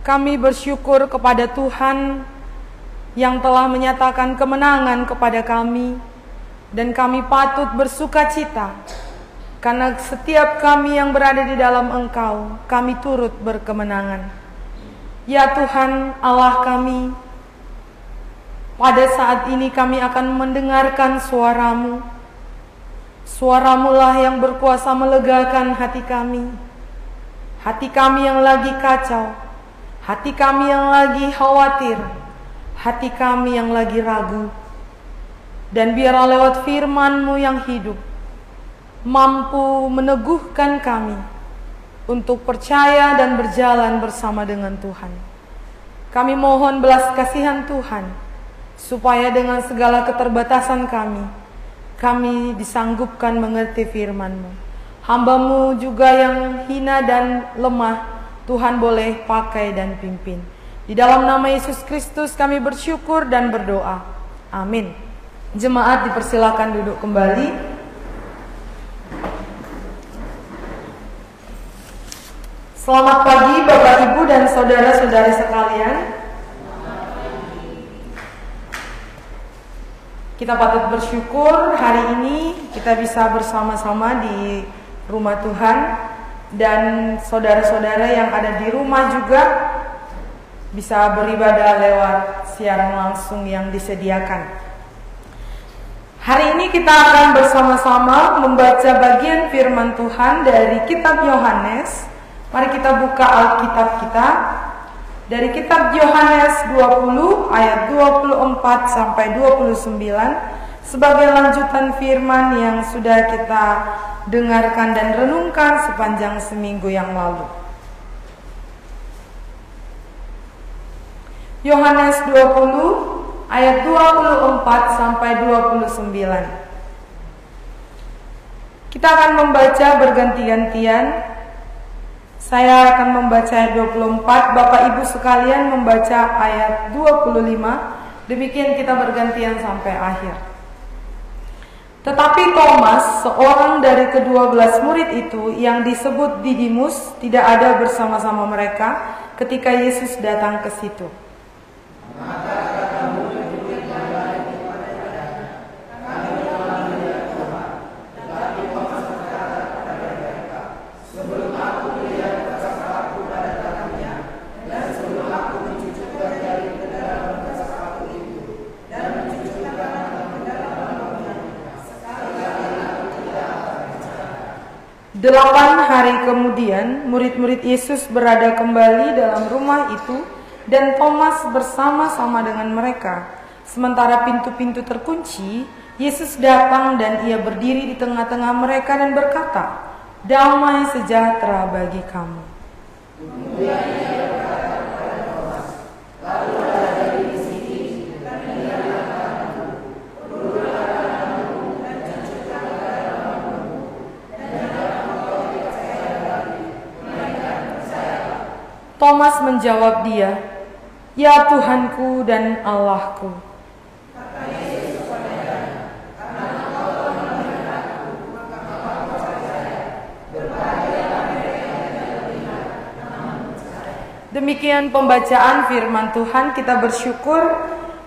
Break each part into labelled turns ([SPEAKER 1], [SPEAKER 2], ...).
[SPEAKER 1] Kami bersyukur kepada Tuhan yang telah menyatakan kemenangan kepada kami, dan kami patut bersukacita karena setiap kami yang berada di dalam Engkau, kami turut berkemenangan. Ya Tuhan Allah kami, pada saat ini kami akan mendengarkan suara-Mu. Suara-Mu lah yang berkuasa melegakan hati kami yang lagi kacau, hati kami yang lagi khawatir, hati kami yang lagi ragu. Dan biarlah lewat firman-Mu yang hidup, mampu meneguhkan kami untuk percaya dan berjalan bersama dengan Tuhan. Kami mohon belas kasihan Tuhan, supaya dengan segala keterbatasan kami disanggupkan mengerti firman-Mu. Hamba-Mu juga yang hina dan lemah, Tuhan boleh pakai dan pimpin. Di dalam nama Yesus Kristus kami bersyukur dan berdoa. Amin. Jemaat dipersilakan duduk kembali. Selamat pagi Bapak Ibu dan saudara-saudari sekalian. Kita patut bersyukur hari ini kita bisa bersama-sama di rumah Tuhan, dan saudara-saudara yang ada di rumah juga bisa beribadah lewat siaran langsung yang disediakan. Hari ini kita akan bersama-sama membaca bagian firman Tuhan dari kitab Yohanes. Mari kita buka Alkitab kita dari kitab Yohanes 20 ayat 24 sampai 29 sebagai lanjutan firman yang sudah kita dengarkan dan renungkan sepanjang seminggu yang lalu. Yohanes 20 ayat 24 sampai 29. Kita akan membaca berganti-gantian. Saya akan membaca ayat 24, Bapak Ibu sekalian membaca ayat 25. Demikian kita bergantian sampai akhir. Tetapi Thomas, seorang dari ke-12 murid itu yang disebut Didimus, tidak ada bersama-sama mereka ketika Yesus datang ke situ. Delapan hari kemudian, murid-murid Yesus berada kembali dalam rumah itu, dan Thomas bersama-sama dengan mereka. Sementara pintu-pintu terkunci, Yesus datang dan ia berdiri di tengah-tengah mereka dan berkata, "Damai sejahtera bagi kamu." Kemudian ia berkata kepada Thomas, "Lalu ada di sini, dan lihatlah tanganku, urutlah tanganmu, dan cucuklah ke dalam tanganmu, dan jangan engkau tidak percaya lagi, melainkan percayalah." Thomas menjawab dia, "Ya Tuhanku dan Allahku." Kata Yesus kepadanya, "Karena engkau telah melihat aku, maka engkau percaya. Berbahagialah mereka yang tidak melihat, namun percaya." Demikian pembacaan firman Tuhan. Kita bersyukur.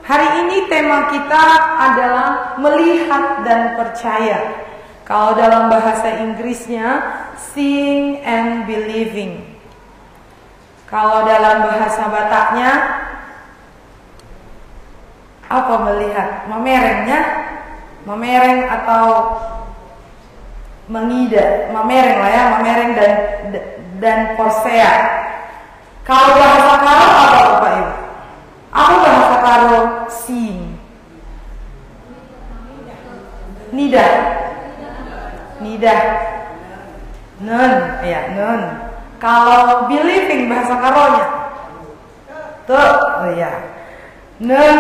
[SPEAKER 1] Hari ini tema kita adalah melihat dan percaya. Kalau dalam bahasa Inggrisnya, seeing and believing. Kalau dalam bahasa Bataknya, apa melihat? Memerengnya? Memereng atau mengida? Memereng lah ya, memereng dan porsea. Kalau bahasa Karo apa Bapak Ibu? Apa bahasa Karo seeing? Nida. Nida. Nun, ya nun. Kalau believing bahasa Karonya, tuh, oh ya, nun.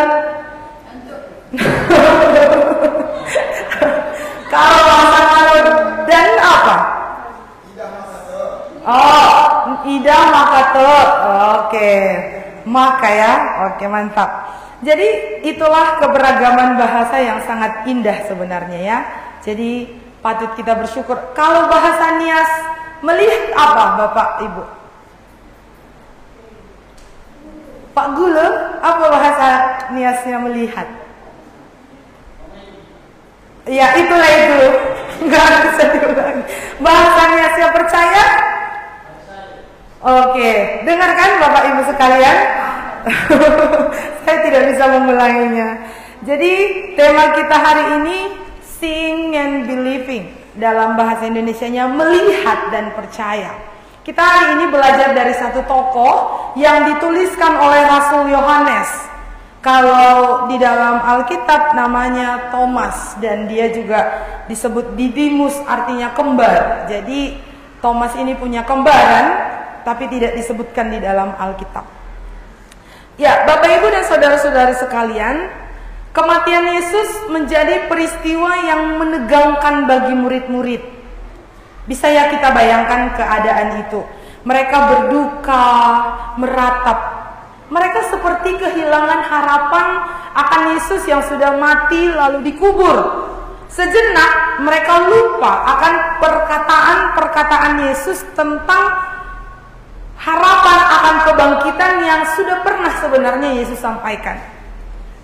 [SPEAKER 1] Kalau bahasa Karo dan apa? Oh, ida maka tuh, oke, maka ya, oke mantap. Jadi itulah keberagaman bahasa yang sangat indah sebenarnya ya. Jadi patut kita bersyukur. Kalau bahasa Nias, melihat apa Bapak Ibu? Pak Gule, apa bahasa niasnya melihat? Ya itulah itu. Enggak bisa diulangi. Bahasa niasnya percaya? Oke, dengarkan Bapak Ibu sekalian. Saya tidak bisa mengulanginya. Jadi tema kita hari ini seeing and believing. Dalam bahasa Indonesianya melihat dan percaya. Kita hari ini belajar dari satu tokoh yang dituliskan oleh Rasul Yohanes. Kalau di dalam Alkitab namanya Thomas dan dia juga disebut Didimus, artinya kembar. Jadi Thomas ini punya kembaran tapi tidak disebutkan di dalam Alkitab. Ya, Bapak Ibu dan saudara-saudara sekalian, kematian Yesus menjadi peristiwa yang menegangkan bagi murid-murid. Bisa ya kita bayangkan keadaan itu. Mereka berduka, meratap. Mereka seperti kehilangan harapan akan Yesus yang sudah mati lalu dikubur. Sejenak mereka lupa akan perkataan-perkataan Yesus tentang harapan akan kebangkitan yang sudah pernah sebenarnya Yesus sampaikan.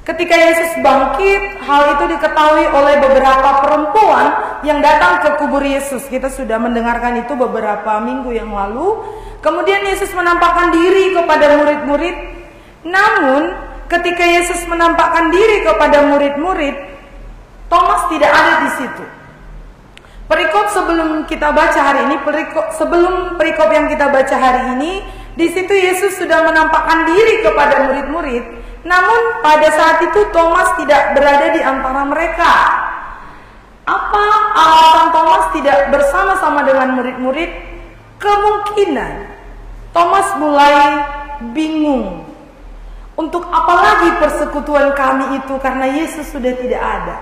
[SPEAKER 1] Ketika Yesus bangkit, hal itu diketahui oleh beberapa perempuan yang datang ke kubur Yesus. Kita sudah mendengarkan itu beberapa minggu yang lalu. Kemudian Yesus menampakkan diri kepada murid-murid. Namun, ketika Yesus menampakkan diri kepada murid-murid, Thomas tidak ada di situ. Perikop sebelum kita baca hari ini, sebelum perikop yang kita baca hari ini, di situ Yesus sudah menampakkan diri kepada murid-murid. Namun pada saat itu Thomas tidak berada di antara mereka. Apa alasan Thomas tidak bersama-sama dengan murid-murid? Kemungkinan Thomas mulai bingung. Untuk apa lagi persekutuan kami itu karena Yesus sudah tidak ada.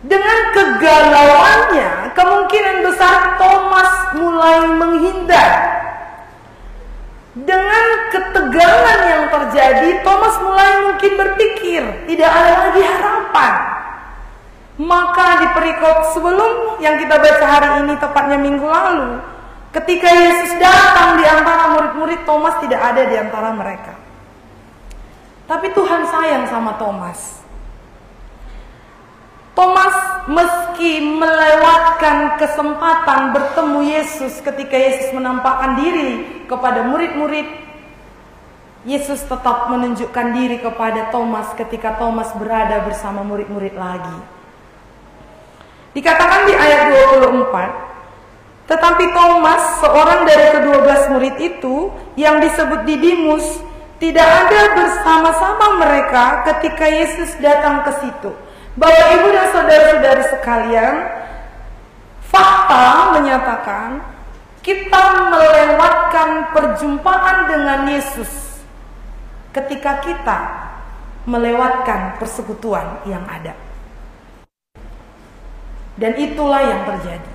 [SPEAKER 1] Dengan kegalauannya, kemungkinan besar Thomas mulai menghindar. Dengan ketegangan yang terjadi, Thomas mulai mungkin berpikir tidak ada lagi harapan. Maka di perikop sebelum yang kita baca hari ini, tepatnya minggu lalu, ketika Yesus datang di antara murid-murid, Thomas tidak ada di antara mereka. Tapi Tuhan sayang sama Thomas. Thomas meski melewatkan kesempatan bertemu Yesus ketika Yesus menampakkan diri kepada murid-murid, Yesus tetap menunjukkan diri kepada Thomas ketika Thomas berada bersama murid-murid lagi. Dikatakan di ayat 24, tetapi Thomas, seorang dari ke-12 murid itu yang disebut Didimus, tidak ada bersama-sama mereka ketika Yesus datang ke situ. Bapak, Ibu, dan saudara-saudari sekalian, fakta menyatakan kita melewatkan perjumpaan dengan Yesus ketika kita melewatkan persekutuan yang ada. Dan itulah yang terjadi.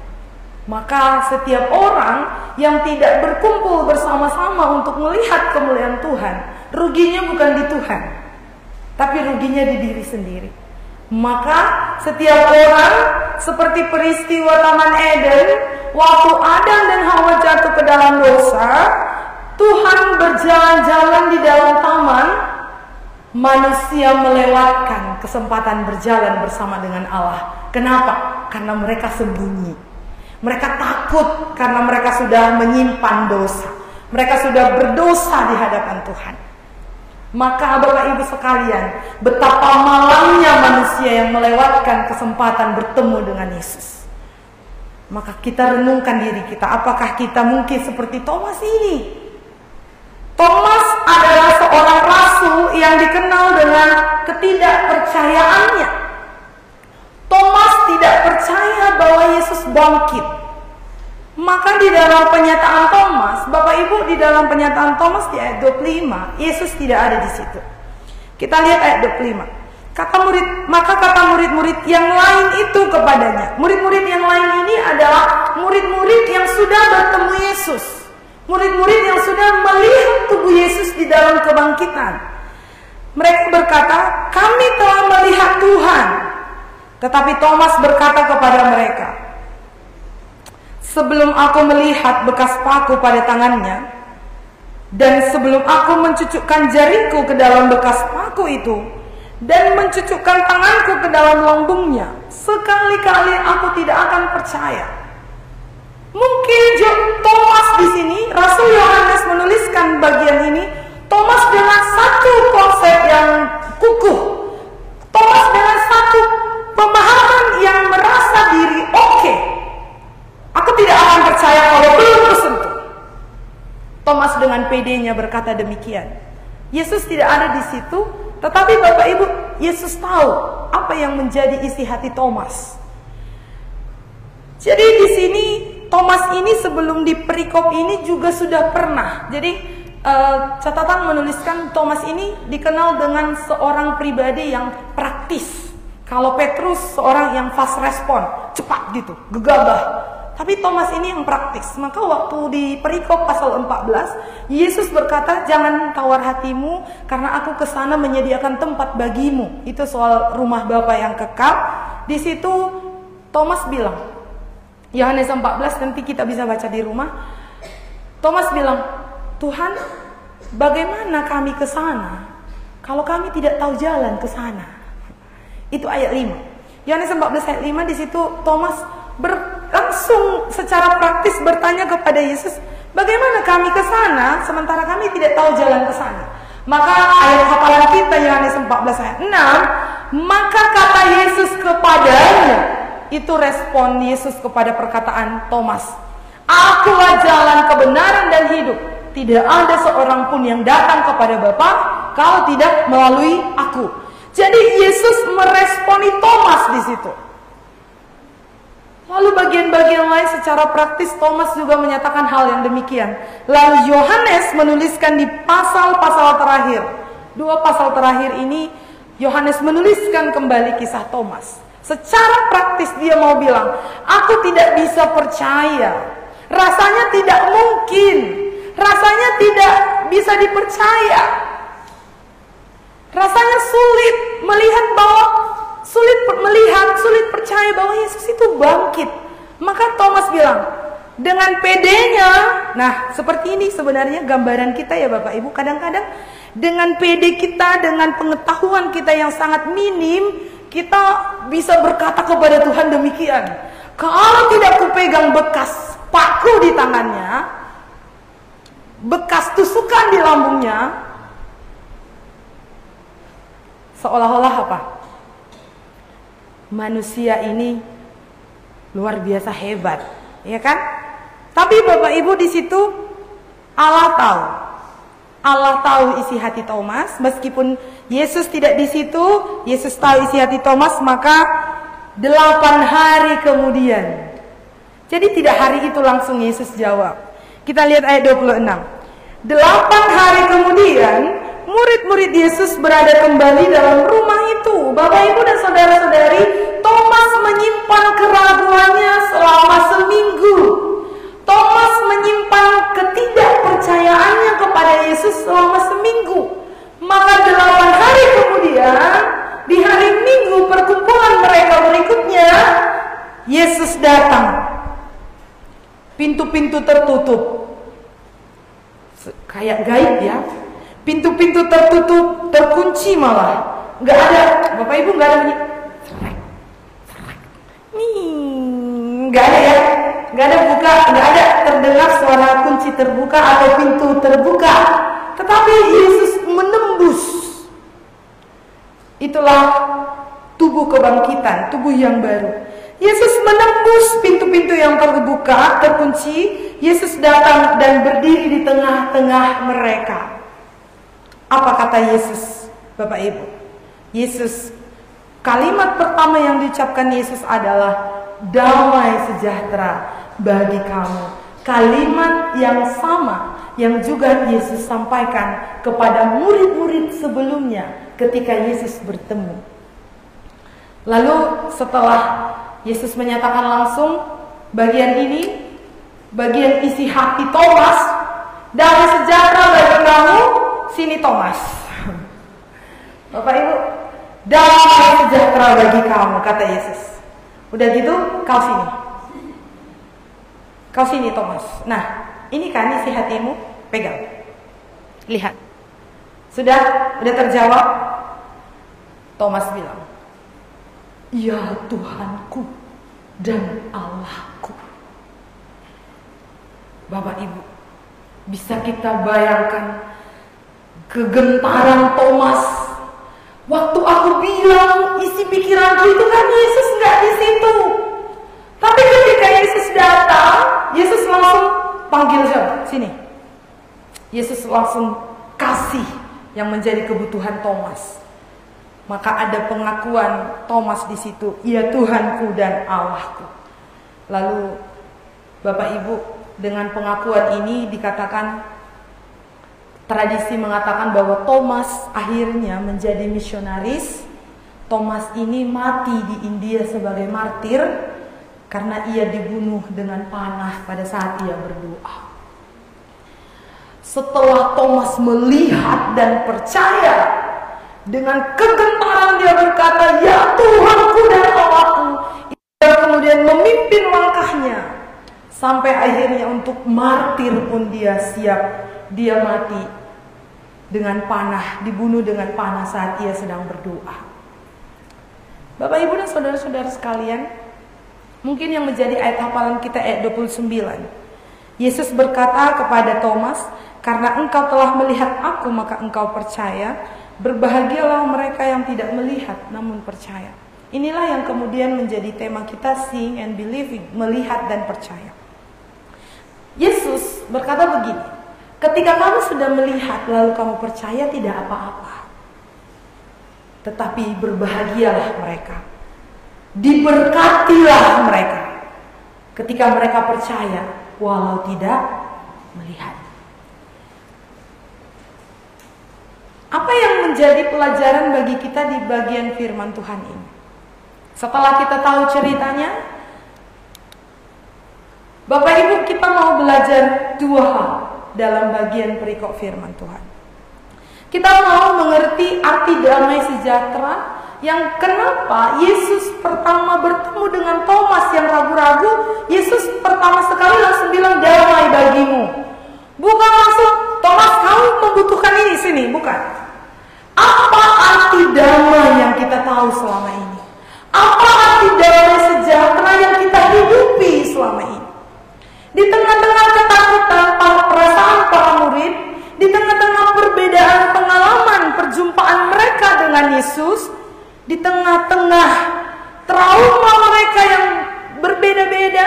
[SPEAKER 1] Maka setiap orang yang tidak berkumpul bersama-sama untuk melihat kemuliaan Tuhan, ruginya bukan di Tuhan, tapi ruginya di diri sendiri. Maka setiap orang seperti peristiwa Taman Eden, waktu Adam dan Hawa jatuh ke dalam dosa, Tuhan berjalan-jalan di dalam taman, manusia melewatkan kesempatan berjalan bersama dengan Allah. Kenapa? Karena mereka sembunyi. Mereka takut karena mereka sudah menyimpan dosa. Mereka sudah berdosa di hadapan Tuhan. Maka Bapak Ibu sekalian, betapa malangnya manusia yang melewatkan kesempatan bertemu dengan Yesus. Maka kita renungkan diri kita, apakah kita mungkin seperti Thomas ini? Thomas adalah seorang rasul yang dikenal dengan ketidakpercayaannya. Thomas tidak percaya bahwa Yesus bangkit. Maka di dalam penyataan Thomas, Bapak Ibu, di dalam penyataan Thomas di ayat 25, Yesus tidak ada di situ. Kita lihat ayat 25. Maka kata murid-murid yang lain itu kepadanya. Murid-murid yang lain ini adalah murid-murid yang sudah bertemu Yesus. Murid-murid yang sudah melihat tubuh Yesus di dalam kebangkitan. Mereka berkata, kami telah melihat Tuhan. Tetapi Thomas berkata kepada mereka, sebelum aku melihat bekas paku pada tangannya, Dan sebelum aku mencucukkan jariku ke dalam bekas paku itu dan mencucukkan tanganku ke dalam lambungnya, sekali-kali aku tidak akan percaya. Mungkin Thomas di sini, Rasul Yohanes menuliskan bagian ini, Thomas dengan satu konsep yang kukuh, Thomas dengan satu pemahaman yang merasa diri oke. Aku tidak akan percaya kalau belum tersentuh. Thomas dengan pedenya berkata demikian. Yesus tidak ada di situ, tetapi Bapak Ibu, Yesus tahu apa yang menjadi isi hati Thomas. Jadi di sini Thomas ini sebelum di perikop ini juga sudah pernah. Jadi catatan menuliskan Thomas ini dikenal dengan seorang pribadi yang praktis. Kalau Petrus seorang yang fast respon, cepat gitu, gegabah. Tapi Thomas ini yang praktis. Maka waktu di perikop pasal 14, Yesus berkata, jangan tawar hatimu karena aku ke sana menyediakan tempat bagimu. Itu soal rumah Bapa yang kekal. Di situ Thomas bilang, Yohanes 14 nanti kita bisa baca di rumah. Thomas bilang, Tuhan, bagaimana kami ke sana kalau kami tidak tahu jalan ke sana? Itu ayat 5. Yohanes 14 ayat 5, di situ Thomas langsung secara praktis bertanya kepada Yesus, bagaimana kami ke sana sementara kami tidak tahu jalan ke sana? Maka ayat hafalan kita Yohanes 14 ayat 6, maka kata Yesus kepadanya, itu respon Yesus kepada perkataan Thomas, akulah jalan kebenaran dan hidup, tidak ada seorang pun yang datang kepada Bapa kalau tidak melalui aku. Jadi Yesus meresponi Thomas di situ. Lalu bagian-bagian lain secara praktis Thomas juga menyatakan hal yang demikian. Lalu Yohanes menuliskan di pasal-pasal terakhir. 2 pasal terakhir ini Yohanes menuliskan kembali kisah Thomas. Secara praktis dia mau bilang, aku tidak bisa percaya. Rasanya tidak mungkin. Rasanya tidak bisa dipercaya. Rasanya sulit sulit percaya bahwa Yesus itu bangkit. Maka Thomas bilang, dengan pedenya, nah seperti ini sebenarnya gambaran kita ya Bapak Ibu. Kadang-kadang dengan pede kita, dengan pengetahuan kita yang sangat minim, kita bisa berkata kepada Tuhan demikian. Kalau tidak kupegang bekas paku di tangannya, bekas tusukan di lambungnya, seolah-olah apa? Manusia ini luar biasa hebat, ya kan? Tapi Bapak Ibu di situ Allah tahu. Allah tahu isi hati Thomas, meskipun Yesus tidak di situ, Yesus tahu isi hati Thomas, maka 8 hari kemudian. Jadi tidak hari itu langsung Yesus jawab. Kita lihat ayat 26. 8 hari kemudian murid-murid Yesus berada kembali dalam rumah itu. Bapak Ibu dan saudara-saudari, Thomas menyimpan keraguannya selama seminggu. Thomas menyimpan ketidakpercayaannya kepada Yesus selama seminggu. Maka 8 hari kemudian, di hari Minggu perkumpulan mereka berikutnya, Yesus datang. Pintu-pintu tertutup. Kayak gaib ya. Pintu-pintu tertutup, terkunci malah. Nggak ada, Bapak Ibu nggak ada bunyi. Nggak ada ya. Nggak ada buka, nggak ada terdengar suara kunci terbuka atau pintu terbuka. Tetapi Yesus menembus. Itulah tubuh kebangkitan, tubuh yang baru. Yesus menembus pintu-pintu yang terbuka, terkunci. Yesus datang dan berdiri di tengah-tengah mereka. Apa kata Yesus, Bapak Ibu? Yesus, kalimat pertama yang diucapkan Yesus adalah damai sejahtera bagi kamu. Kalimat yang sama yang juga Yesus sampaikan kepada murid-murid sebelumnya ketika Yesus bertemu. Lalu setelah Yesus menyatakan langsung bagian ini, bagian isi hati Thomas, damai sejahtera bagi kamu, sini Thomas. Bapak Ibu, damai sejahtera bagi kamu, kata Yesus. Udah gitu, kau sini. Kau sini Thomas. Nah, ini kan isi hatimu, pegang. Lihat. Sudah terjawab? Thomas bilang, "Ya Tuhanku dan Allahku." Bapak Ibu, bisa kita bayangkan kegentaran Thomas waktu aku bilang isi pikiranku itu kan Yesus nggak di situ. Tapi ketika Yesus datang, Yesus langsung panggil siapa? Sini. Yesus langsung kasih yang menjadi kebutuhan Thomas. Maka ada pengakuan Thomas di situ, "Ya Tuhanku dan Allahku." Lalu Bapak Ibu, dengan pengakuan ini dikatakan, tradisi mengatakan bahwa Thomas akhirnya menjadi misionaris. Thomas ini mati di India sebagai martir karena ia dibunuh dengan panah pada saat ia berdoa. Setelah Thomas melihat dan percaya, dengan kegentaran dia berkata, "Ya Tuhanku dan Allahku." Ia kemudian memimpin langkahnya sampai akhirnya untuk martir pun dia siap. Dia mati dengan panah, dibunuh dengan panah saat ia sedang berdoa. Bapak Ibu dan saudara-saudara sekalian, mungkin yang menjadi ayat hafalan kita ayat 29. Yesus berkata kepada Thomas, "Karena engkau telah melihat aku, maka engkau percaya. Berbahagialah mereka yang tidak melihat namun percaya." Inilah yang kemudian menjadi tema kita, seeing and believing, melihat dan percaya. Yesus berkata begini, ketika kamu sudah melihat lalu kamu percaya, tidak apa-apa. Tetapi berbahagialah mereka, diberkatilah mereka ketika mereka percaya walau tidak melihat. Apa yang menjadi pelajaran bagi kita di bagian firman Tuhan ini? Setelah kita tahu ceritanya, Bapak Ibu, kita mau belajar dua hal dalam bagian perikop firman Tuhan. Kita mau mengerti arti damai sejahtera, yang kenapa Yesus pertama bertemu dengan Thomas yang ragu-ragu, Yesus pertama sekali langsung bilang damai bagimu. Bukan langsung, "Thomas, kamu membutuhkan ini, sini." Bukan. Apa arti damai yang kita tahu selama ini? Apa arti damai sejahtera yang kita hidupi selama ini? Di tengah-tengah ketakutan, perasaan para murid, di tengah-tengah perbedaan pengalaman perjumpaan mereka dengan Yesus, di tengah-tengah trauma mereka yang berbeda-beda,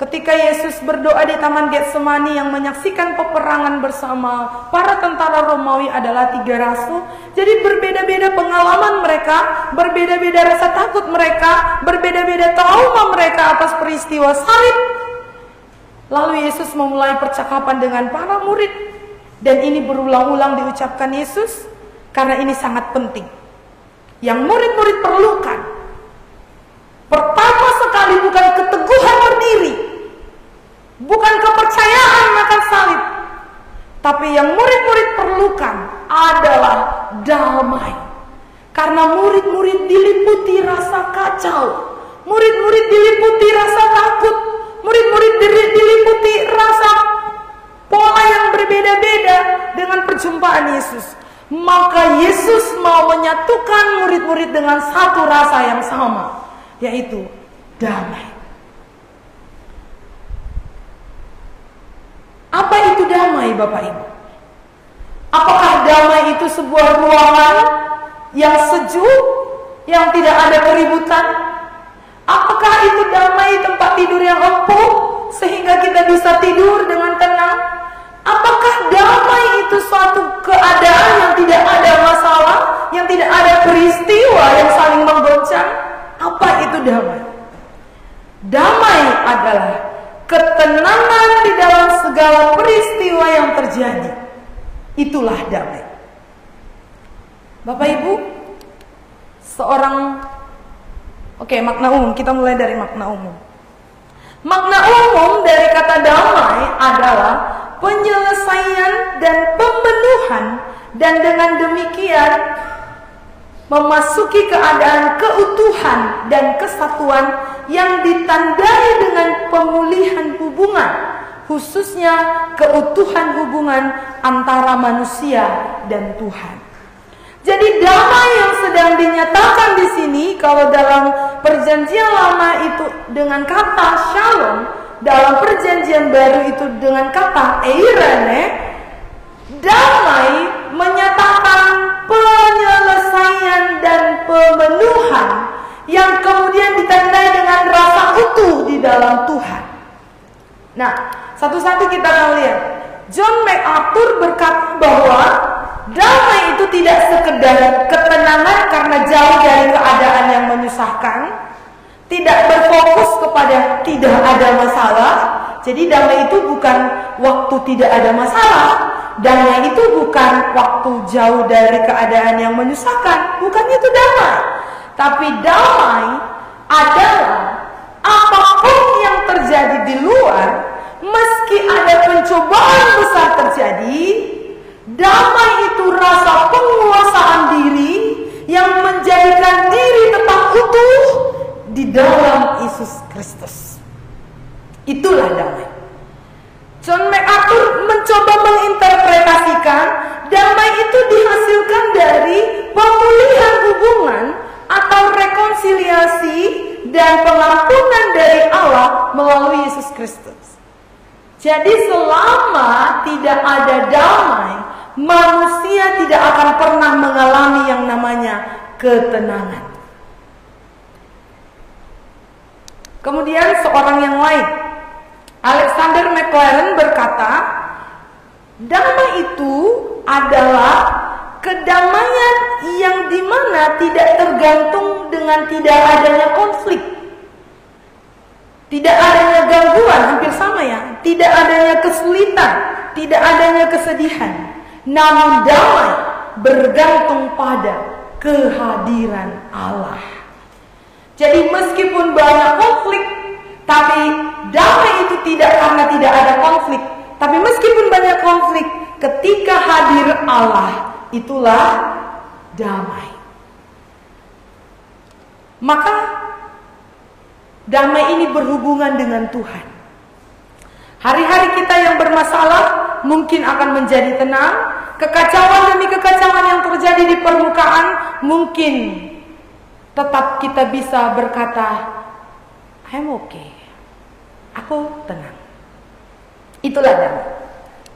[SPEAKER 1] ketika Yesus berdoa di Taman Getsemani yang menyaksikan peperangan bersama para tentara Romawi adalah 3 rasul. Jadi berbeda-beda pengalaman mereka, berbeda-beda rasa takut mereka, berbeda-beda trauma mereka atas peristiwa salib. Lalu Yesus memulai percakapan dengan para murid, dan ini berulang-ulang diucapkan Yesus karena ini sangat penting. Yang murid-murid perlukan, pertama sekali bukan keteguhan berdiri, bukan kepercayaan akan salib, tapi yang murid-murid perlukan adalah damai. Karena murid-murid diliputi rasa kacau, murid-murid diliputi rasa takut, murid-murid diliputi rasa pola yang berbeda-beda dengan perjumpaan Yesus. Maka Yesus mau menyatukan murid-murid dengan satu rasa yang sama, yaitu damai. Apa itu damai, Bapak Ibu? Apakah damai itu sebuah ruangan yang sejuk, yang tidak ada keributan? Apakah itu damai tempat tidur yang empuk sehingga kita bisa tidur dengan tenang? Apakah damai itu suatu keadaan yang tidak ada masalah, yang tidak ada peristiwa yang saling menggoncang? Apa itu damai? Damai adalah ketenangan di dalam segala peristiwa yang terjadi. Itulah damai. Bapak Ibu, makna umum, kita mulai dari makna umum. Makna umum dari kata damai adalah penyelesaian dan pemenuhan, dan dengan demikian memasuki keadaan keutuhan dan kesatuan yang ditandai dengan pemulihan hubungan, khususnya keutuhan hubungan antara manusia dan Tuhan. Jadi damai yang sedang dinyatakan di sini, kalau dalam perjanjian lama itu dengan kata shalom, dalam perjanjian baru itu dengan kata eirene, damai menyatakan penyelesaian dan pemenuhan yang kemudian ditandai dengan rasa utuh di dalam Tuhan. Nah, satu-satu kita akan lihat. John MacArthur berkata bahwa damai itu tidak sekedar ketenangan karena jauh dari keadaan yang menyusahkan, tidak berfokus kepada tidak ada masalah. Jadi damai itu bukan waktu tidak ada masalah, damai itu bukan waktu jauh dari keadaan yang menyusahkan, bukan itu damai. Tapi damai adalah apapun yang terjadi di luar, meski ada pencobaan besar terjadi, damai itu rasa penguasaan diri yang menjadikan diri tetap utuh di dalam Yesus Kristus. Itulah damai. John MacArthur mencoba menginterpretasikan damai itu dihasilkan dari pemulihan hubungan atau rekonsiliasi dan pengampunan dari Allah melalui Yesus Kristus. Jadi selama tidak ada damai, manusia tidak akan pernah mengalami yang namanya ketenangan. Kemudian seorang yang lain, Alexander Maclaren berkata, damai itu adalah kedamaian yang dimana tidak tergantung dengan tidak adanya konflik, tidak adanya gangguan, hampir sama ya, tidak adanya kesulitan, tidak adanya kesedihan, namun damai bergantung pada kehadiran Allah. Jadi meskipun banyak konflik, tapi damai itu tidak karena tidak ada konflik. Tapi meskipun banyak konflik, ketika hadir Allah, itulah damai. Maka damai ini berhubungan dengan Tuhan. Hari-hari kita yang bermasalah mungkin akan menjadi tenang. Kekacauan demi kekacauan yang terjadi di permukaan mungkin tetap kita bisa berkata, I'm okay, aku tenang. Itulah damai.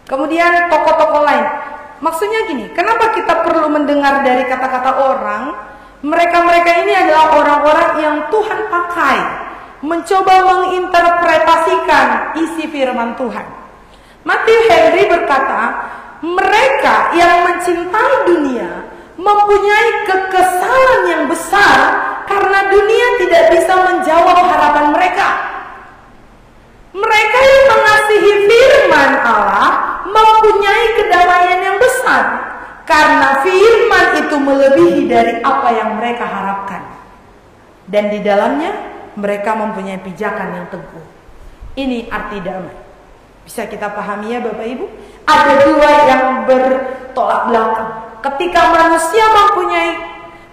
[SPEAKER 1] Kemudian tokoh-tokoh lain, maksudnya gini, kenapa kita perlu mendengar dari kata-kata orang? Mereka-mereka ini adalah orang-orang yang Tuhan pakai mencoba menginterpretasikan isi firman Tuhan. Matthew Henry berkata, mereka yang mencintai dunia mempunyai kekesalan yang besar karena dunia tidak bisa menjawab harapan mereka. Mereka yang mengasihi firman Allah mempunyai kedamaian yang besar karena firman itu melebihi dari apa yang mereka harapkan. Dan di dalamnya mereka mempunyai pijakan yang teguh. Ini arti damai. Bisa kita pahami ya Bapak Ibu? Ada dua yang bertolak belakang. Ketika manusia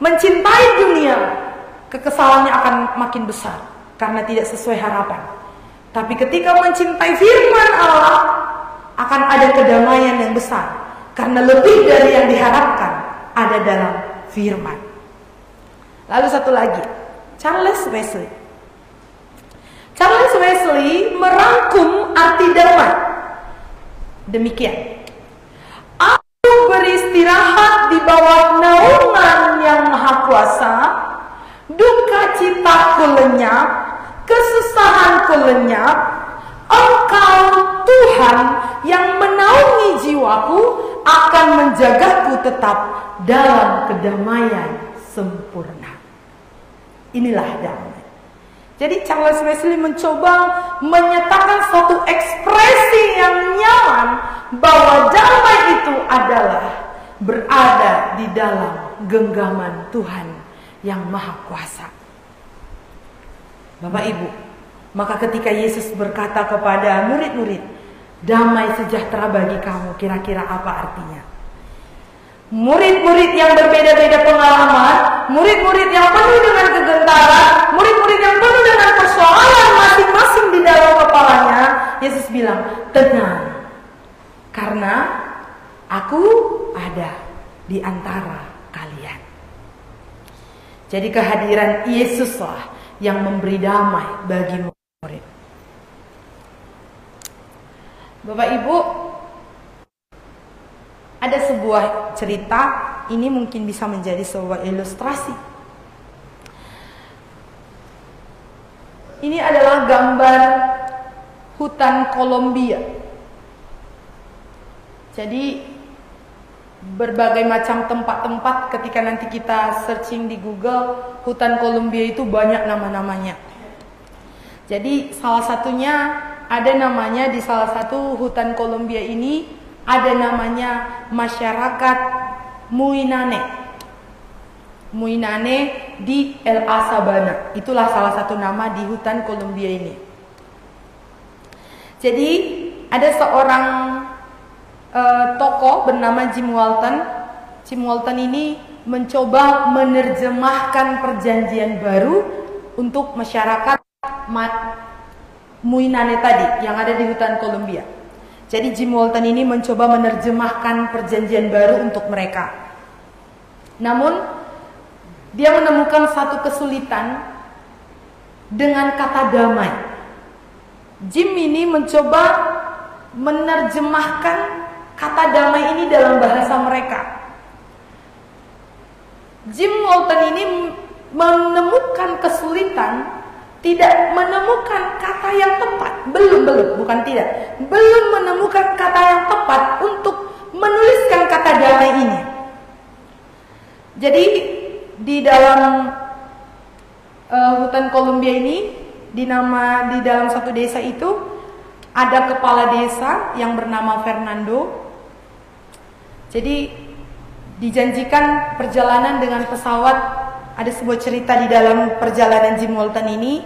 [SPEAKER 1] mencintai dunia, kekesalannya akan makin besar karena tidak sesuai harapan. Tapi ketika mencintai firman Allah, akan ada kedamaian yang besar karena lebih dari yang diharapkan ada dalam firman. Lalu satu lagi, Charles Wesley. Charles Wesley merangkum arti damai demikian: aku beristirahat di bawah naungan yang maha kuasa, duka citaku lenyap, kesusahanku lenyap, Engkau Tuhan yang menaungi jiwaku akan menjagaku tetap dalam kedamaian sempurna. Inilah damai. Jadi Charles Wesley mencoba menyatakan suatu ekspresi yang nyaman bahwa damai itu adalah berada di dalam genggaman Tuhan yang maha kuasa. Bapak Ibu, maka ketika Yesus berkata kepada murid-murid, damai sejahtera bagi kamu, kira-kira apa artinya? Murid-murid yang berbeda-beda pengalaman, murid-murid yang penuh dengan kegentaran, murid-murid yang penuh dengan persoalan masing-masing di dalam kepalanya. Yesus bilang, tenang, karena aku ada di antara kalian. Jadi kehadiran Yesuslah yang memberi damai bagi murid. Bapak Ibu, ada sebuah cerita, ini mungkin bisa menjadi sebuah ilustrasi. Ini adalah gambar hutan Kolombia. Jadi berbagai macam tempat-tempat, ketika nanti kita searching di Google, hutan Kolombia itu banyak nama-namanya. Jadi salah satunya ada namanya di salah satu hutan Kolombia ini, ada namanya masyarakat Muinane. Muinane di La Sabana. Itulah salah satu nama di hutan Kolombia ini. Jadi ada seorang tokoh bernama Jim Walton. Jim Walton ini mencoba menerjemahkan perjanjian baru untuk masyarakat Muinane tadi yang ada di hutan Kolombia. Jadi Jim Walton ini mencoba menerjemahkan perjanjian baru untuk mereka. Namun dia menemukan satu kesulitan dengan kata damai. Jim ini mencoba menerjemahkan kata damai ini dalam bahasa mereka. Jim Walton ini menemukan kesulitan, tidak menemukan kata yang tepat. Belum menemukan kata yang tepat untuk menuliskan kata damai ini. Jadi di dalam hutan Kolombia ini, di dalam satu desa itu ada kepala desa yang bernama Fernando. Jadi dijanjikan perjalanan dengan pesawat. Ada sebuah cerita di dalam perjalanan Jim Walton ini.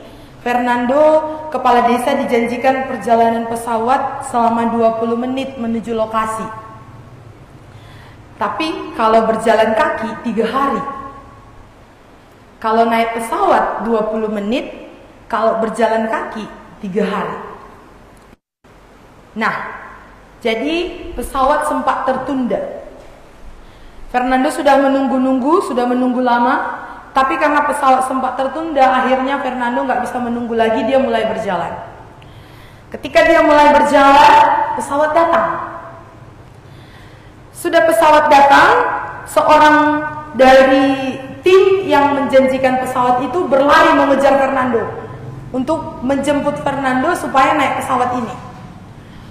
[SPEAKER 1] Fernando, kepala desa, dijanjikan perjalanan pesawat selama 20 menit menuju lokasi. Tapi kalau berjalan kaki 3 hari. Kalau naik pesawat 20 menit, kalau berjalan kaki 3 hari. Nah, jadi pesawat sempat tertunda. Fernando sudah menunggu lama. Tapi karena pesawat sempat tertunda, akhirnya Fernando nggak bisa menunggu lagi, dia mulai berjalan. Ketika dia mulai berjalan, pesawat datang. Sudah pesawat datang, seorang dari tim yang menjanjikan pesawat itu berlari mengejar Fernando untuk menjemput Fernando supaya naik pesawat ini.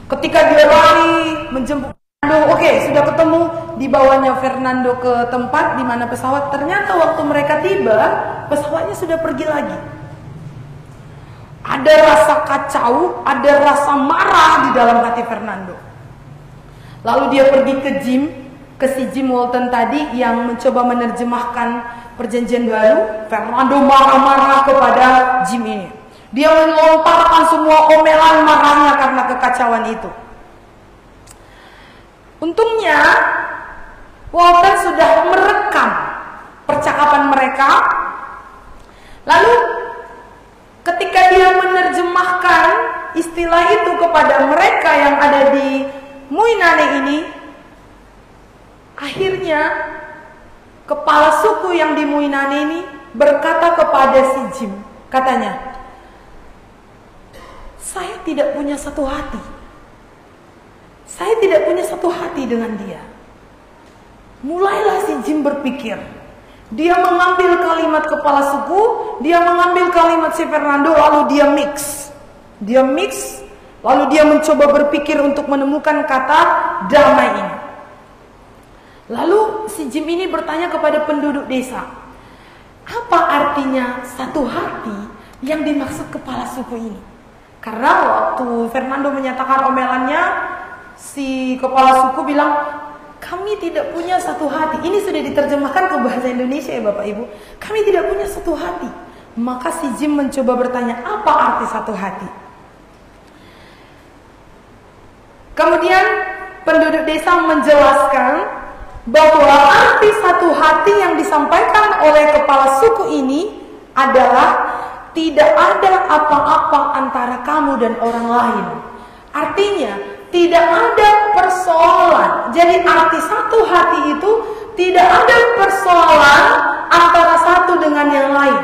[SPEAKER 1] Ketika dia lari menjemput Fernando, sudah ketemu, dibawanya Fernando ke tempat di mana pesawat. Ternyata waktu mereka tiba, pesawatnya sudah pergi lagi. Ada rasa kacau, ada rasa marah di dalam hati Fernando. Lalu dia pergi ke si Jim Walton tadi yang mencoba menerjemahkan perjanjian baru. Fernando marah-marah kepada Jim ini. Dia melontarkan semua omelan marahnya karena kekacauan itu. Untungnya Walton sudah merekam percakapan mereka. Lalu ketika dia menerjemahkan istilah itu kepada mereka yang ada di Muinane ini, akhirnya kepala suku yang di Muinane ini berkata kepada si Jim, katanya, saya tidak punya satu hati. Saya tidak punya satu hati dengan dia. Mulailah si Jim berpikir. Dia mengambil kalimat kepala suku, dia mengambil kalimat si Fernando, lalu dia mix. Lalu dia mencoba berpikir untuk menemukan kata damai ini. Lalu si Jim ini bertanya kepada penduduk desa, apa artinya satu hati yang dimaksud kepala suku ini? Karena waktu Fernando menyatakan omelannya, si kepala suku bilang, kami tidak punya satu hati. Ini sudah diterjemahkan ke bahasa Indonesia ya Bapak Ibu. Kami tidak punya satu hati. Maka si Jim mencoba bertanya, apa arti satu hati? Kemudian penduduk desa menjelaskan bahwa arti satu hati yang disampaikan oleh kepala suku ini adalah tidak ada apa-apa antara kamu dan orang lain. Artinya tidak ada persoalan. Jadi arti satu hati itu tidak ada persoalan antara satu dengan yang lain.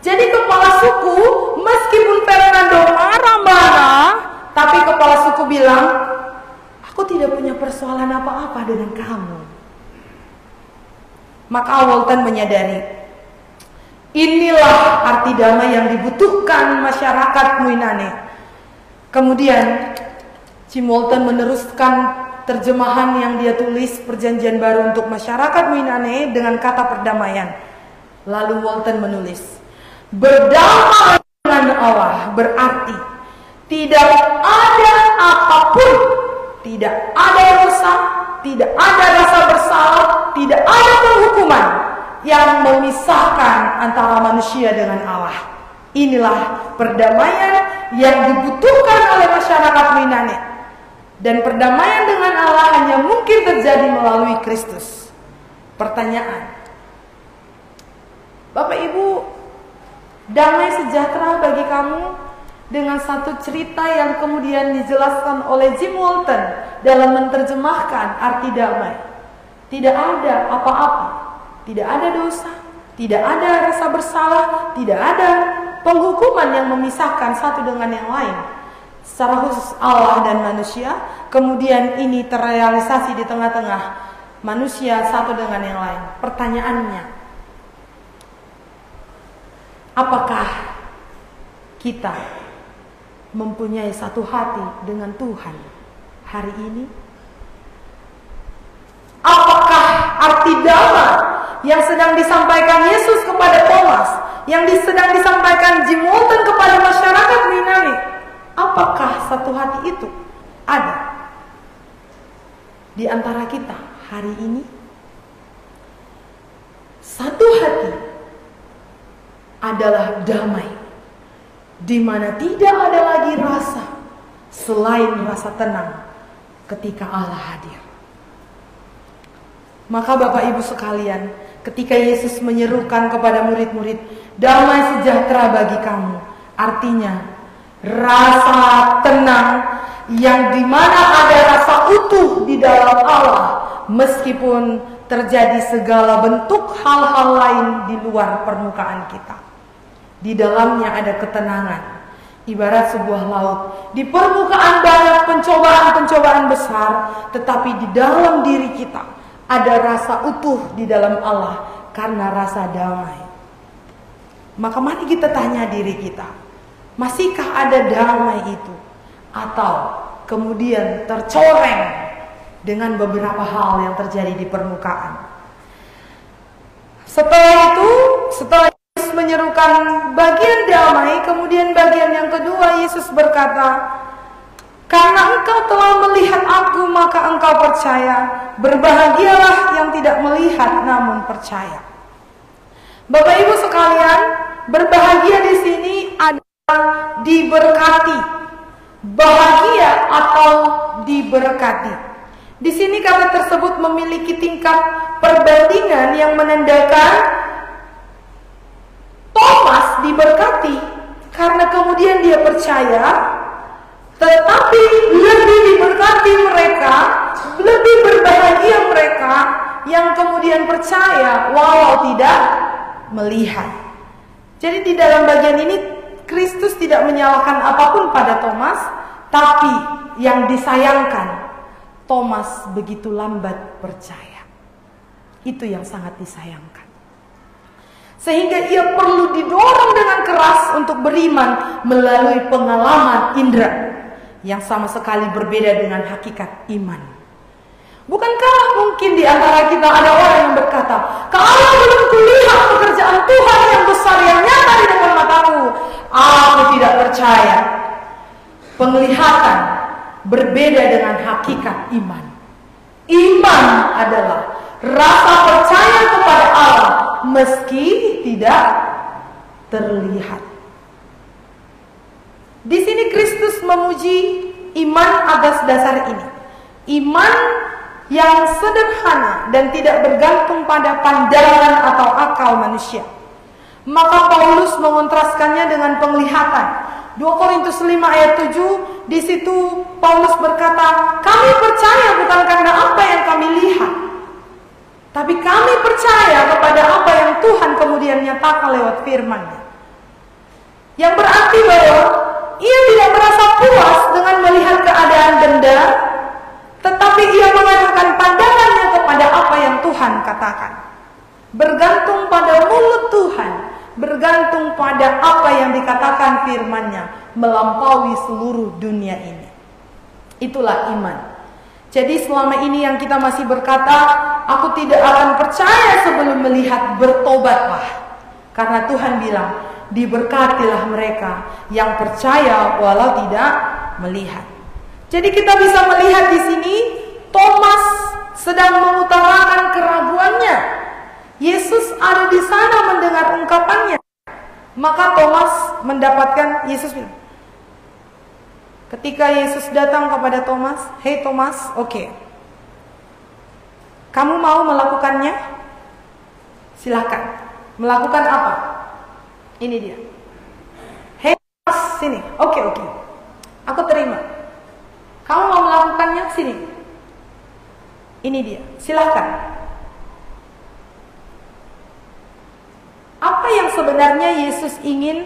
[SPEAKER 1] Jadi kepala suku meskipun Fernando marah-marah, tapi kepala suku bilang, aku tidak punya persoalan apa-apa dengan kamu. Maka Walton menyadari, inilah arti damai yang dibutuhkan masyarakat Muinane. Kemudian Jim Walton meneruskan terjemahan yang dia tulis Perjanjian Baru untuk masyarakat Muinane dengan kata perdamaian. Lalu Walton menulis, berdamai dengan Allah berarti tidak ada apapun, tidak ada dosa, tidak ada rasa bersalah, tidak ada penghukuman yang memisahkan antara manusia dengan Allah. Inilah perdamaian yang dibutuhkan oleh masyarakat Muinane. Dan perdamaian dengan Allah hanya mungkin terjadi melalui Kristus. Pertanyaan, Bapak Ibu, damai sejahtera bagi kamu dengan satu cerita yang kemudian dijelaskan oleh Jim Walton dalam menerjemahkan arti damai. Tidak ada apa-apa, tidak ada dosa, tidak ada rasa bersalah, tidak ada penghukuman yang memisahkan satu dengan yang lain. Secara khusus Allah dan manusia, kemudian ini terrealisasi di tengah-tengah manusia satu dengan yang lain. Pertanyaannya, apakah kita mempunyai satu hati dengan Tuhan hari ini? Apakah arti damai yang sedang disampaikan Yesus kepada Thomas, yang sedang disampaikan Jim Walton kepada masyarakat Muinane, apakah satu hati itu ada di antara kita hari ini? Satu hati adalah damai, di mana tidak ada lagi rasa selain rasa tenang ketika Allah hadir. Maka Bapak Ibu sekalian, ketika Yesus menyerukan kepada murid-murid, damai sejahtera bagi kamu, artinya rasa tenang yang dimana ada rasa utuh di dalam Allah, meskipun terjadi segala bentuk hal-hal lain di luar permukaan kita. Di dalamnya ada ketenangan, ibarat sebuah laut. Di permukaan banyak pencobaan-pencobaan besar, tetapi di dalam diri kita ada rasa utuh di dalam Allah karena rasa damai. Maka mari kita tanya diri kita, masihkah ada damai itu? Atau kemudian tercoreng dengan beberapa hal yang terjadi di permukaan? Setelah Yesus menyerukan bagian damai, kemudian bagian yang kedua Yesus berkata, karena engkau telah melihat aku, maka engkau percaya. Berbahagialah yang tidak melihat namun percaya. Bapak Ibu sekalian, berbahagia di sini adalah diberkati. Bahagia atau diberkati. Di sini kata tersebut memiliki tingkat perbandingan yang menandakan Thomas diberkati karena kemudian dia percaya. Tetapi lebih diberkati mereka, lebih berbahagia mereka yang kemudian percaya walau tidak melihat. Jadi di dalam bagian ini Kristus tidak menyalahkan apapun pada Thomas, tapi yang disayangkan Thomas begitu lambat percaya. Itu yang sangat disayangkan. Sehingga ia perlu didorong dengan keras untuk beriman melalui pengalaman indera yang sama sekali berbeda dengan hakikat iman. Bukankah mungkin di antara kita ada orang yang berkata, kalau belum kulihat pekerjaan Tuhan yang besar yang nyata di depan mataku, aku tidak percaya. Penglihatan berbeda dengan hakikat iman. Iman adalah rasa percaya kepada Allah meski tidak terlihat. Di sini Kristus memuji iman atas dasar ini. Iman yang sederhana dan tidak bergantung pada pandangan atau akal manusia. Maka Paulus mengontraskannya dengan penglihatan. 2 Korintus 5 ayat 7, di situ Paulus berkata, kami percaya bukan karena apa yang kami lihat, tapi kami percaya kepada apa yang Tuhan kemudian nyatakan lewat firman-Nya. Yang berarti bahwa ia tidak merasa puas dengan melihat keadaan benda, tetapi ia mengarahkan pandangannya kepada apa yang Tuhan katakan. Bergantung pada mulut Tuhan, bergantung pada apa yang dikatakan firman-Nya, melampaui seluruh dunia ini. Itulah iman. Jadi selama ini yang kita masih berkata, aku tidak akan percaya sebelum melihat, bertobatlah. Karena Tuhan bilang, diberkatilah mereka yang percaya walau tidak melihat. Jadi kita bisa melihat di sini Thomas sedang mengutarakan keraguannya. Yesus ada di sana mendengar ungkapannya. Maka Thomas mendapatkan, Yesus bilang, ketika Yesus datang kepada Thomas, "Hei Thomas, oke. Kamu mau melakukannya? Silakan. Melakukan apa? Ini dia. Hei Thomas, sini. Oke. Aku terima. Kamu mau melakukannya? Sini. Ini dia. Silakan." Apa yang sebenarnya Yesus ingin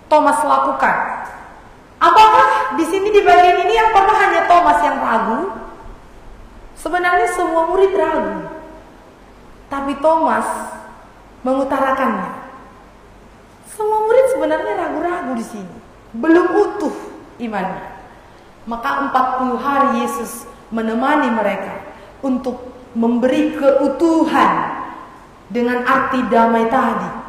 [SPEAKER 1] Thomas lakukan? Apakah di sini di bagian ini apakah hanya Thomas yang ragu? Sebenarnya semua murid ragu. Tapi Thomas mengutarakannya. Semua murid sebenarnya ragu-ragu di sini. Belum utuh imannya. Maka 40 hari Yesus menemani mereka untuk memberi keutuhan dengan arti damai tadi.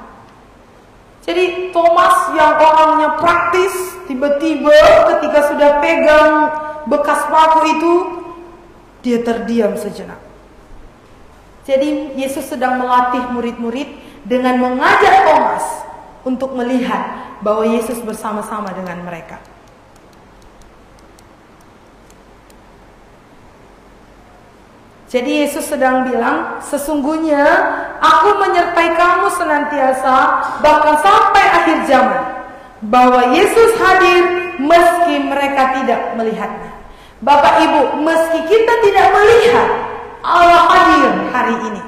[SPEAKER 1] Jadi Thomas yang orangnya praktis, tiba-tiba ketika sudah pegang bekas paku itu, dia terdiam sejenak. Jadi Yesus sedang melatih murid-murid dengan mengajak Thomas untuk melihat bahwa Yesus bersama-sama dengan mereka. Jadi Yesus sedang bilang, sesungguhnya aku menyertai kamu senantiasa bahkan sampai akhir zaman. Bahwa Yesus hadir meski mereka tidak melihatnya. Bapak Ibu, meski kita tidak melihat, Allah hadir hari ini.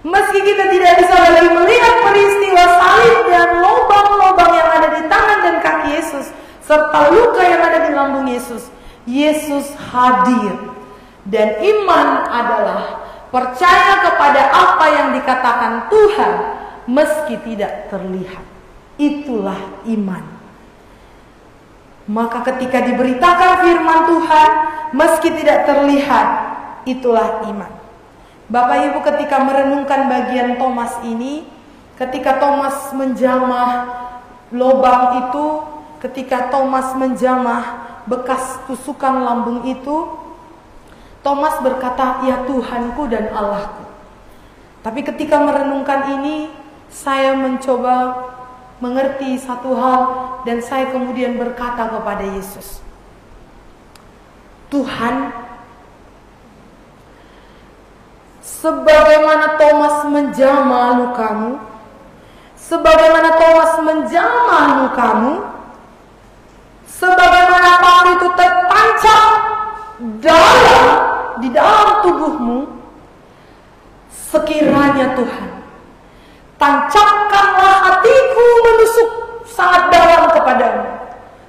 [SPEAKER 1] Meski kita tidak bisa lagi melihat peristiwa salib dan lubang-lubang yang ada di tangan dan kaki Yesus, serta luka yang ada di lambung Yesus, Yesus hadir. Dan iman adalah percaya kepada apa yang dikatakan Tuhan meski tidak terlihat. Itulah iman. Maka ketika diberitakan firman Tuhan meski tidak terlihat, itulah iman. Bapak Ibu, ketika merenungkan bagian Thomas ini, ketika Thomas menjamah lubang itu, ketika Thomas menjamah bekas tusukan lambung itu, Thomas berkata, ya Tuhanku dan Allahku. Tapi ketika merenungkan ini, saya mencoba mengerti satu hal dan saya kemudian berkata kepada Yesus, Tuhan, sebagaimana Thomas menjamah lukamu, sebagaimana Thomas menjamah lukamu, sebagaimana paku itu tertancap di dalam tubuhmu, sekiranya Tuhan, tancapkanlah hatiku menusuk sangat dalam kepadamu,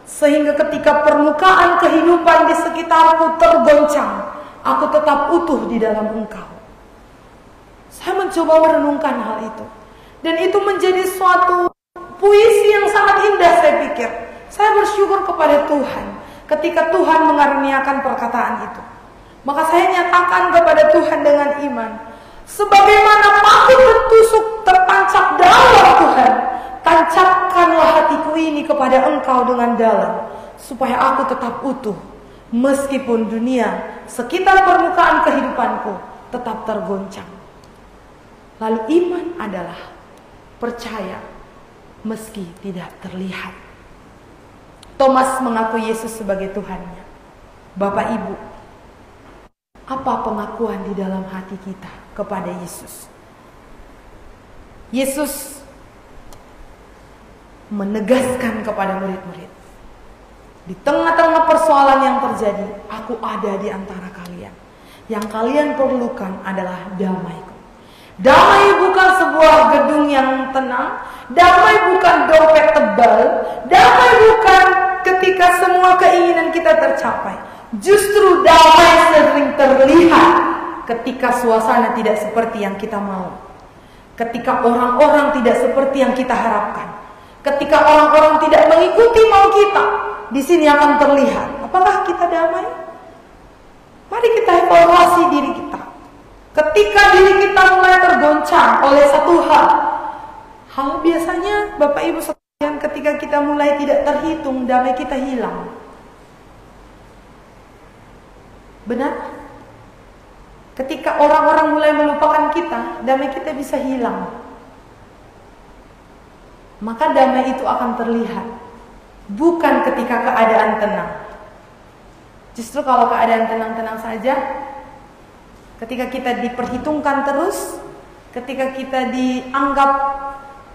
[SPEAKER 1] sehingga ketika permukaan kehidupan di sekitarku tergoncang, aku tetap utuh di dalam Engkau. Saya mencoba merenungkan hal itu, dan itu menjadi suatu puisi yang sangat indah. Saya pikir, saya bersyukur kepada Tuhan ketika Tuhan mengaruniakan perkataan itu. Maka saya nyatakan kepada Tuhan dengan iman, sebagaimana paku tertusuk tertancap dalam Tuhan, tancapkanlah hatiku ini kepada Engkau dengan dalam, supaya aku tetap utuh, meskipun dunia sekitar permukaan kehidupanku tetap tergoncang. Lalu iman adalah percaya meski tidak terlihat. Thomas mengaku Yesus sebagai Tuhannya. Bapak Ibu, Apa pengakuan di dalam hati kita kepada Yesus? Yesus menegaskan kepada murid-murid, di tengah-tengah persoalan yang terjadi, aku ada di antara kalian. Yang kalian perlukan adalah damaiku. Damai bukan sebuah gedung yang tenang, damai bukan dompet tebal, damai bukan ketika semua keinginan kita tercapai. Justru damai sering terlihat ketika suasana tidak seperti yang kita mau, ketika orang-orang tidak seperti yang kita harapkan, ketika orang-orang tidak mengikuti mau kita. Di sini akan terlihat apakah kita damai. Mari kita evaluasi diri kita. Ketika diri kita mulai tergoncang oleh satu hal biasanya Bapak Ibu sekalian, ketika kita mulai tidak terhitung, damai kita hilang. Benar? Ketika orang-orang mulai melupakan kita, damai kita bisa hilang. Maka damai itu akan terlihat bukan ketika keadaan tenang. Justru kalau keadaan tenang-tenang saja, ketika kita diperhitungkan terus, ketika kita dianggap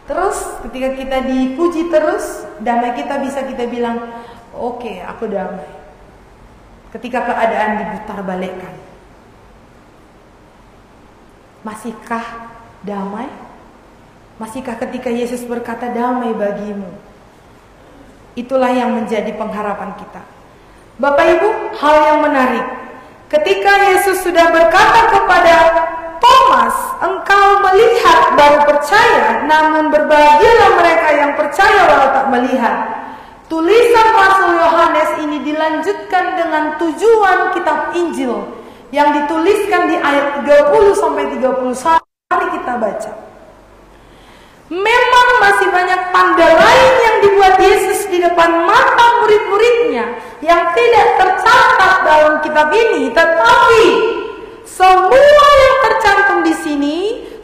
[SPEAKER 1] terus, ketika kita dipuji terus, damai kita bisa kita bilang, oke, aku damai. Ketika keadaan diputar balikkan, masihkah damai? Masihkah ketika Yesus berkata damai bagimu? Itulah yang menjadi pengharapan kita. Bapak Ibu, hal yang menarik, ketika Yesus sudah berkata kepada Thomas, engkau melihat baru percaya, namun berbahagialah mereka yang percaya walau tak melihat. Tulisan Rasul Yohanes ini dilanjutkan dengan tujuan kitab Injil yang dituliskan di ayat 30-31. Mari kita baca. Memang masih banyak tanda lain yang dibuat Yesus di depan mata murid-muridnya yang tidak tercatat dalam kitab ini, tetapi semua yang tercantum di sini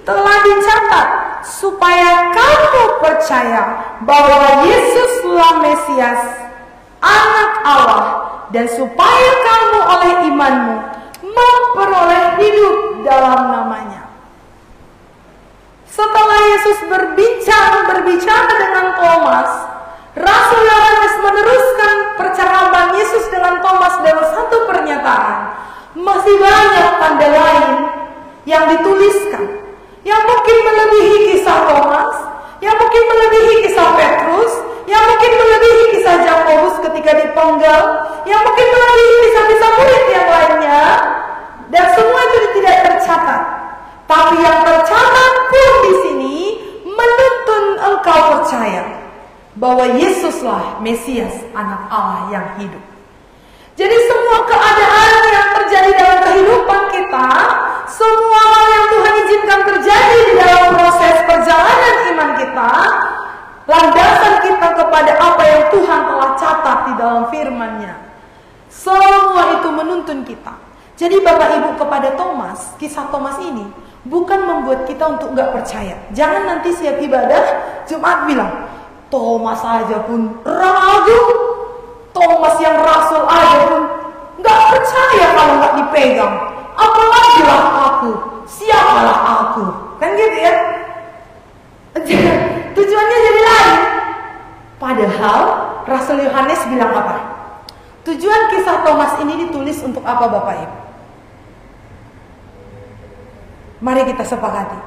[SPEAKER 1] telah dicatat supaya kamu percaya bahwa Yesuslah Mesias, Anak Allah, dan supaya kamu oleh imanmu memperoleh hidup dalam namanya. Setelah Yesus berbicara dengan Thomas, Rasul Yohanes meneruskan percakapan Yesus dengan Thomas dengan satu pernyataan. Masih banyak tanda lain yang dituliskan, yang mungkin melebihi kisah Thomas, yang mungkin melebihi kisah Petrus, yang mungkin melebihi kisah Yakobus ketika dipenggal, yang mungkin melebihi kisah-kisah murid yang lainnya, dan semua itu tidak tercatat. Tapi yang tercatat pun di sini menuntun engkau percaya bahwa Yesuslah Mesias, Anak Allah yang hidup. Jadi semua keadaan yang terjadi dalam kehidupan kita, semua hal yang Tuhan izinkan terjadi di dalam proses perjalanan iman kita, landasan kita kepada apa yang Tuhan telah catat di dalam firman-Nya. Semua itu menuntun kita. Jadi Bapak Ibu, kepada Thomas, kisah Thomas ini bukan membuat kita untuk gak percaya. Jangan nanti siap ibadah Jumat bilang, Thomas aja pun ragu, Thomas yang rasul aja pun gak percaya kalau gak dipegang, apalagi lah aku, siapalah aku. Kan gitu ya. Tujuannya jadi lain. Padahal Rasul Yohanes bilang apa? Tujuan kisah Thomas ini ditulis untuk apa Bapak Ibu? Mari kita sepakati.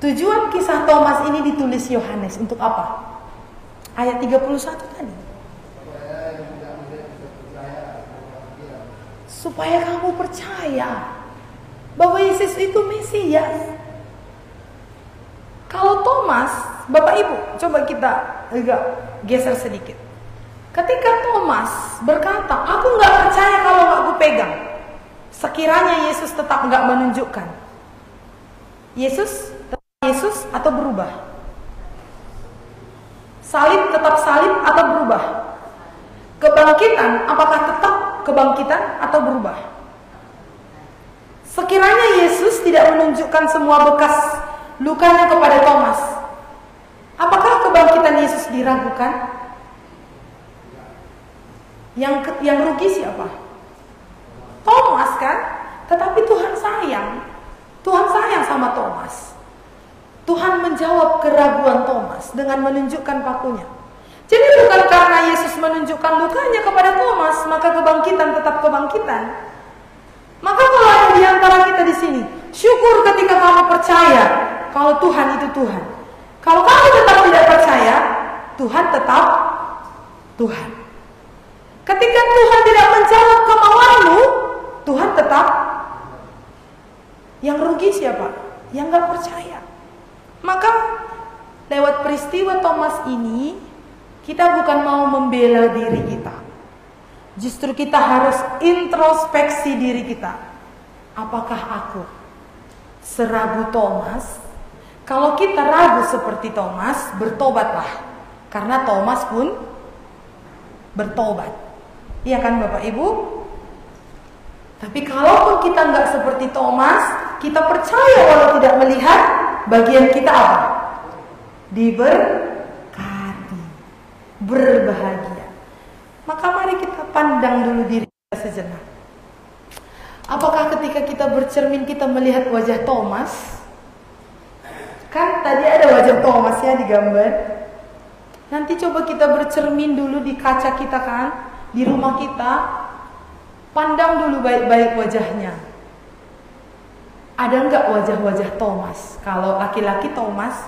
[SPEAKER 1] Tujuan kisah Thomas ini ditulis Yohanes untuk apa? Ayat 31 tadi. Supaya kamu percaya bahwa Yesus itu Mesias. Kalau Thomas, Bapak Ibu, coba kita agak geser sedikit. Ketika Thomas berkata, aku gak percaya kalau gak aku pegang, sekiranya Yesus tetap gak menunjukkan. Yesus tetap Yesus atau berubah? Salib tetap salib atau berubah? Kebangkitan, apakah tetap kebangkitan atau berubah? Sekiranya Yesus tidak menunjukkan semua bekas lukanya kepada Thomas, apakah kebangkitan Yesus diragukan? Yang rugi siapa? Thomas kan? menjawab keraguan Thomas dengan menunjukkan pakunya. Jadi bukan karena Yesus menunjukkan lukanya kepada Thomas, maka kebangkitan tetap kebangkitan. Maka kalau ada di antara kita di sini, syukur ketika kamu percaya kalau Tuhan itu Tuhan. Kalau kamu tetap tidak percaya, Tuhan tetap Tuhan. Ketika Tuhan tidak menjawab kemauanmu, Tuhan tetap. Yang rugi siapa? Yang gak percaya. Maka lewat peristiwa Thomas ini, kita bukan mau membela diri kita. Justru kita harus introspeksi diri kita. Apakah aku seragu Thomas? Kalau kita ragu seperti Thomas, bertobatlah. Karena Thomas pun bertobat. Iya kan Bapak Ibu? Tapi kalaupun kita nggak seperti Thomas, kita percaya walau tidak melihat, bagian kita apa? Diberkati, berbahagia. Maka mari kita pandang dulu diri kita sejenak. Apakah ketika kita bercermin kita melihat wajah Thomas? Kan tadi ada wajah Thomas ya di gambar. Nanti coba kita bercermin dulu di kaca kita kan, di rumah kita. Pandang dulu baik-baik wajahnya. Ada enggak wajah-wajah Thomas? Kalau laki-laki Thomas,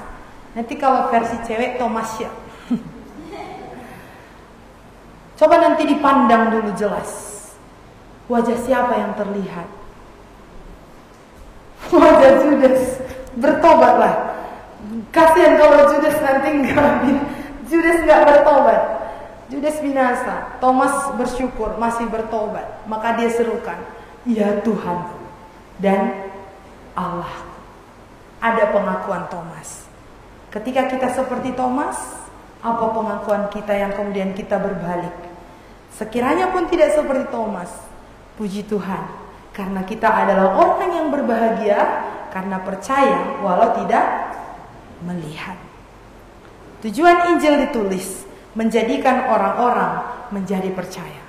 [SPEAKER 1] nanti kalau versi cewek Thomas ya. Coba nanti dipandang dulu jelas. Wajah siapa yang terlihat? Wajah Judas. Bertobatlah. Kasihan kalau Judas nanti Judas enggak bertobat. Judas binasa. Thomas bersyukur masih bertobat. Maka dia serukan, ya Tuhan dan Allah. Ada pengakuan Thomas. Ketika kita seperti Thomas, apa pengakuan kita yang kemudian kita berbalik? Sekiranya pun tidak seperti Thomas, puji Tuhan, karena kita adalah orang yang berbahagia karena percaya walau tidak melihat. Tujuan Injil ditulis menjadikan orang-orang menjadi percaya.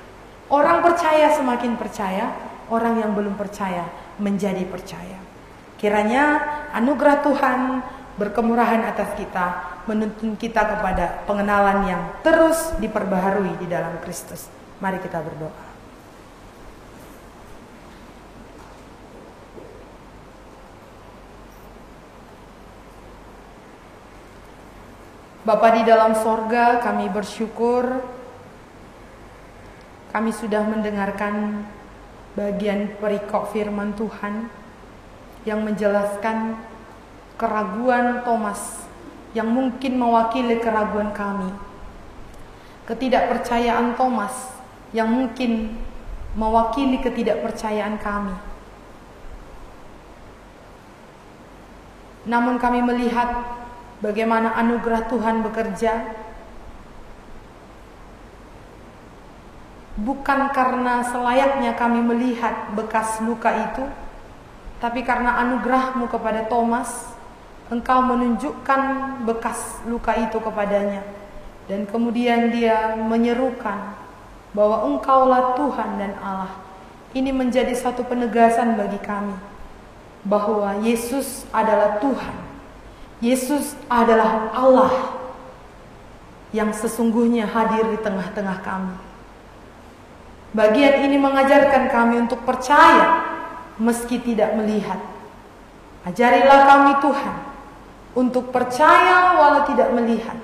[SPEAKER 1] Orang percaya semakin percaya, orang yang belum percaya menjadi percaya. Kiranya anugerah Tuhan berkemurahan atas kita, menuntun kita kepada pengenalan yang terus diperbaharui di dalam Kristus. Mari kita berdoa. Bapa di dalam sorga, kami bersyukur kami sudah mendengarkan bagian perikop firman Tuhan yang menjelaskan keraguan Thomas yang mungkin mewakili keraguan kami. Ketidakpercayaan Thomas yang mungkin mewakili ketidakpercayaan kami. Namun kami melihat bagaimana anugerah Tuhan bekerja bukan karena selayaknya kami melihat bekas luka itu, tapi karena anugerah-Mu kepada Thomas, Engkau menunjukkan bekas luka itu kepadanya. Dan kemudian dia menyerukan bahwa Engkaulah Tuhan dan Allah. Ini menjadi satu penegasan bagi kami bahwa Yesus adalah Tuhan. Yesus adalah Allah yang sesungguhnya hadir di tengah-tengah kami. Bagian ini mengajarkan kami untuk percaya meski tidak melihat. Ajarilah kami Tuhan untuk percaya walau tidak melihat,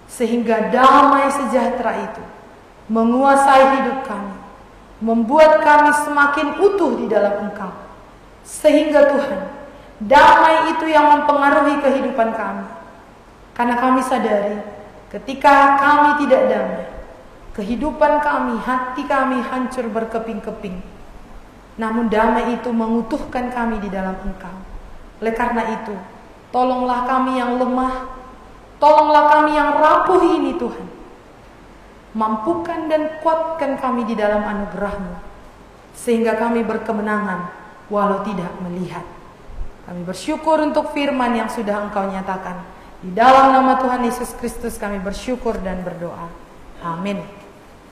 [SPEAKER 1] sehingga damai sejahtera itu menguasai hidup kami, membuat kami semakin utuh di dalam Engkau. Sehingga Tuhan, damai itu yang mempengaruhi kehidupan kami. Karena kami sadari ketika kami tidak damai, kehidupan kami, hati kami hancur berkeping-keping. Namun damai itu mengutuhkan kami di dalam Engkau. Oleh karena itu, tolonglah kami yang lemah, tolonglah kami yang rapuh ini Tuhan. Mampukan dan kuatkan kami di dalam anugerah-Mu, sehingga kami berkemenangan walau tidak melihat. Kami bersyukur untuk firman yang sudah Engkau nyatakan. Di dalam nama Tuhan Yesus Kristus kami bersyukur dan berdoa. Amin.